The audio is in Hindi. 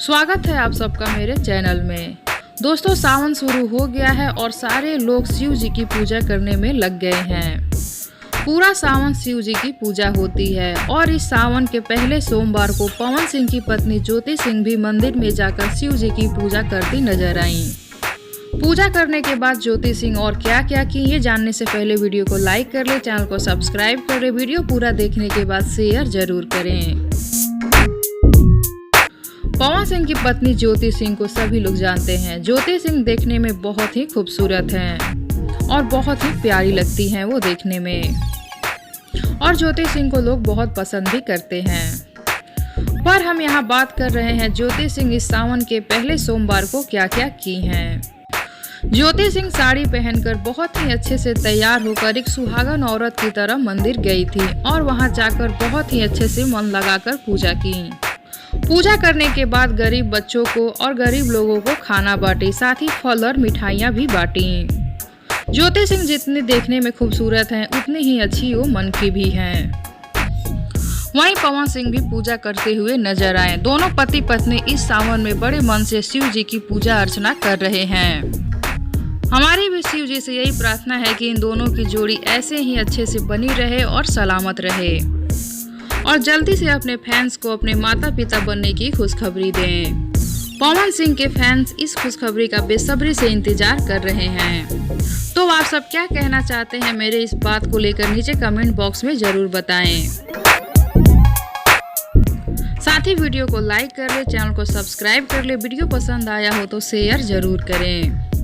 स्वागत है आप सबका मेरे चैनल में। दोस्तों, सावन शुरू हो गया है और सारे लोग शिव जी की पूजा करने में लग गए हैं। पूरा सावन शिव जी की पूजा होती है और इस सावन के पहले सोमवार को पवन सिंह की पत्नी ज्योति सिंह भी मंदिर में जाकर शिव जी की पूजा करती नजर आईं। पूजा करने के बाद ज्योति सिंह और क्या क्या की, ये जानने से पहले वीडियो को लाइक कर ले, चैनल को सब्सक्राइब कर ले। वीडियो पूरा देखने के बाद शेयर जरूर करें। पवन सिंह की पत्नी ज्योति सिंह को सभी लोग जानते हैं। ज्योति सिंह देखने में बहुत ही खूबसूरत हैं और बहुत ही प्यारी लगती हैं वो देखने में, और ज्योति सिंह को लोग बहुत पसंद भी करते हैं। पर हम यहाँ बात कर रहे हैं ज्योति सिंह इस सावन के पहले सोमवार को क्या क्या की हैं। ज्योति सिंह साड़ी पहनकर बहुत ही अच्छे से तैयार होकर एक सुहागन औरत की तरह मंदिर गई थी और वहां जाकर बहुत ही अच्छे से मन लगाकर पूजा की। पूजा करने के बाद गरीब बच्चों को और गरीब लोगों को खाना बांटी, साथ ही फल और मिठाइयाँ भी बांटी। ज्योति सिंह जितनी देखने में खूबसूरत हैं, उतनी ही अच्छी वो मन की भी हैं। वहीं पवन सिंह भी पूजा करते हुए नजर आए। दोनों पति पत्नी इस सावन में बड़े मन से शिव जी की पूजा अर्चना कर रहे हैं। हमारी भी शिव जी से यही प्रार्थना है कि इन दोनों की जोड़ी ऐसे ही अच्छे से बनी रहे और सलामत रहे, और जल्दी से अपने फैंस को अपने माता पिता बनने की खुशखबरी दें। पवन सिंह के फैंस इस खुशखबरी का बेसब्री से इंतजार कर रहे हैं। तो आप सब क्या कहना चाहते हैं मेरे इस बात को लेकर नीचे कमेंट बॉक्स में जरूर बताएं। साथ ही वीडियो को लाइक कर ले, चैनल को सब्सक्राइब कर ले। वीडियो पसंद आया हो तो शेयर जरूर करें।